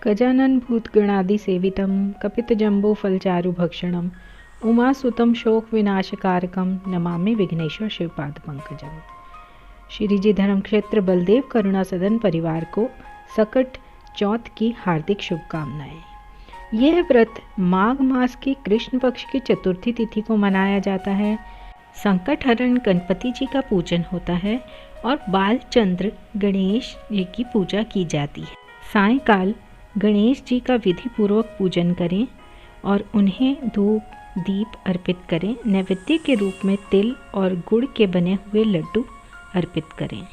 गजानन भूतगणादिसेवितं कपितजम्बूफलचारुभक्षणम् उमासुतं शोकविनाशकारकं नमामि विघ्नेश्वर शिवपादपंकजम्। श्री जी धर्म क्षेत्र बलदेव करुणा सदन परिवार को सकट चौथ की हार्दिक शुभकामनाएं। यह व्रत माघ मास की कृष्ण पक्ष की चतुर्थी तिथि को मनाया जाता है। संकट हरण गणपति जी का पूजन होता है और बालचंद्र गणेश जी की पूजा की जाती है। सायंकाल गणेश जी का विधि पूर्वक पूजन करें और उन्हें धूप दीप अर्पित करें। नैवेद्य के रूप में तिल और गुड़ के बने हुए लड्डू अर्पित करें।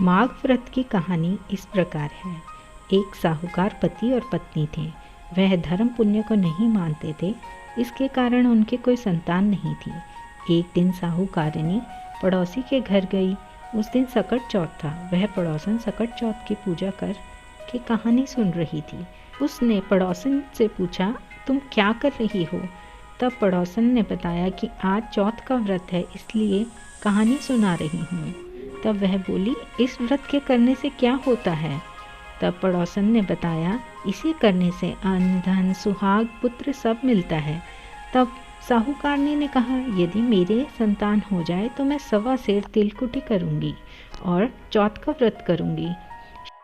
माघ व्रत की कहानी इस प्रकार है। एक साहूकार पति और पत्नी थे। वह धर्म पुण्य को नहीं मानते थे, इसके कारण उनके कोई संतान नहीं थी। एक दिन साहूकारिनी पड़ोसी के घर गई। उस दिन सकट चौथ था। वह पड़ोसन सकट चौथ की पूजा कर की कहानी सुन रही थी। उसने पड़ोसन से पूछा, तुम क्या कर रही हो? तब पड़ोसन ने बताया कि आज चौथ का व्रत है, इसलिए कहानी सुना रही हूँ। तब वह बोली, इस व्रत के करने से क्या होता है? तब पड़ोसन ने बताया, इसे करने से अन्न धन सुहाग पुत्र सब मिलता है। तब साहूकारनी ने कहा, यदि मेरे संतान हो जाए तो मैं 1.25 सेर तिलकुटी करूँगी और चौथ का व्रत करूँगी।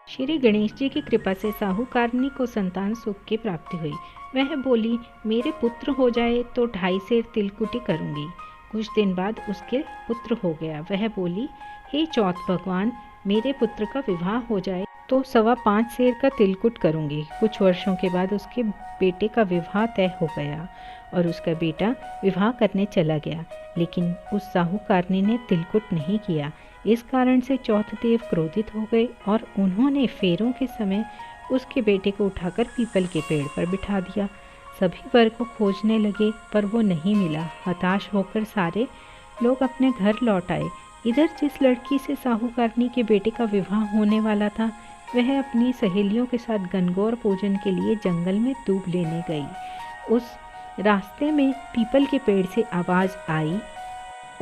श्री गणेश जी की कृपा से साहूकारनी को संतान सुख की प्राप्ति हुई। वह बोली, मेरे पुत्र हो जाए तो 2.5 सेर तिलकुटी करूँगी। कुछ दिन बाद उसके पुत्र हो गया। वह बोली, हे चौथ भगवान, मेरे पुत्र का विवाह हो जाए तो 5.25 सेर का तिलकुट करूँगी। कुछ वर्षों के बाद उसके बेटे का विवाह तय हो गया और उसका बेटा विवाह करने चला गया, लेकिन उस साहूकारनी ने तिलकुट नहीं किया। इस कारण से चौथ देव क्रोधित हो गए और उन्होंने फेरों के समय उसके बेटे को उठाकर पीपल के पेड़ पर बिठा दिया। सभी वर को खोजने लगे पर वो नहीं मिला। हताश होकर सारे लोग अपने घर लौट आए। इधर जिस लड़की से साहूकारनी के बेटे का विवाह होने वाला था, वह अपनी सहेलियों के साथ गणगौर पूजन के लिए जंगल में दूब लेने गई। उस रास्ते में पीपल के पेड़ से आवाज़ आई,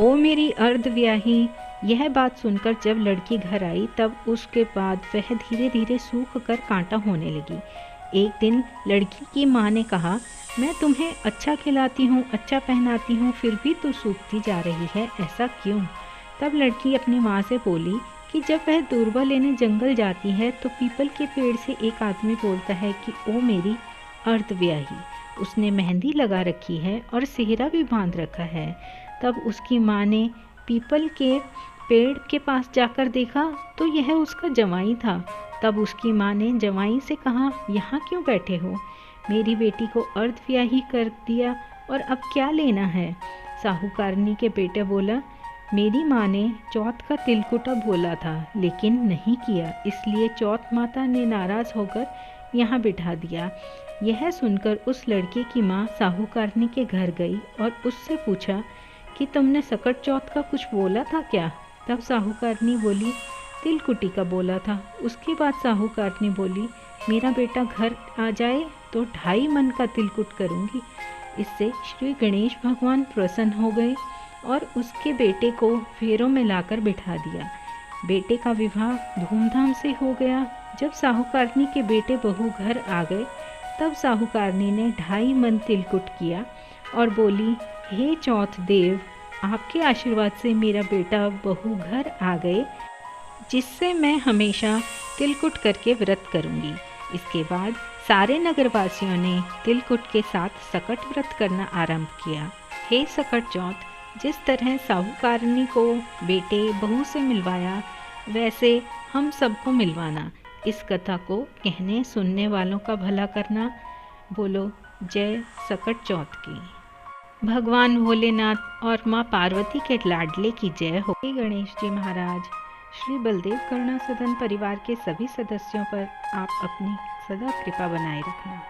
ओ मेरी अर्धव्याही। यह बात सुनकर जब लड़की घर आई तब उसके बाद वह धीरे धीरे सूख कर कांटा होने लगी। एक दिन लड़की की माँ ने कहा, मैं तुम्हें अच्छा खिलाती हूँ, अच्छा पहनाती हूँ, फिर भी तू सूखती जा रही है, ऐसा क्यों? तब लड़की अपनी माँ से बोली कि जब वह दूर्वा लेने जंगल जाती है तो पीपल के पेड़ से एक आदमी बोलता है कि ओ मेरी अर्धव्याही। उसने मेहंदी लगा रखी है और सेहरा भी बांध रखा है। तब उसकी माँ ने पीपल के पेड़ के पास जाकर देखा तो यह उसका जवाई था। तब उसकी माँ ने जवाई से कहा, यहाँ क्यों बैठे हो? मेरी बेटी को अर्धव्याही कर दिया और अब क्या लेना है? साहूकारनी के बेटे बोला, मेरी माँ ने चौथ का तिलकुटा बोला था लेकिन नहीं किया, इसलिए चौथ माता ने नाराज़ होकर यहाँ बिठा दिया। यह सुनकर उस लड़के की माँ साहूकारनी के घर गई और उससे पूछा कि तुमने सकट चौथ का कुछ बोला था क्या? तब साहूकारनी बोली, तिलकुटी का बोला था। उसके बाद साहूकारनी बोली, मेरा बेटा घर आ जाए तो 2.5 मन का तिलकुट करूँगी। इससे श्री गणेश भगवान प्रसन्न हो गए और उसके बेटे को फेरों में लाकर बिठा दिया। बेटे का विवाह धूमधाम से हो गया। जब साहूकारनी के बेटे बहू घर आ गए तब साहूकारनी ने 2.5 मन तिलकुट किया और बोली, हे चौथ देव, आपके आशीर्वाद से मेरा बेटा बहू घर आ गए, जिससे मैं हमेशा तिलकुट करके व्रत करूंगी। इसके बाद सारे नगरवासियों ने तिलकुट के साथ सकट व्रत करना आरंभ किया। हे सकट चौथ, जिस तरह साहूकारनी को बेटे बहू से मिलवाया, वैसे हम सबको मिलवाना। इस कथा को कहने सुनने वालों का भला करना। बोलो जय सकट चौथ की। भगवान भोलेनाथ और माँ पार्वती के लाडले की जय हो। श्री गणेश जी महाराज, श्री बलदेव करुणा सदन परिवार के सभी सदस्यों पर आप अपनी सदा कृपा बनाए रखना।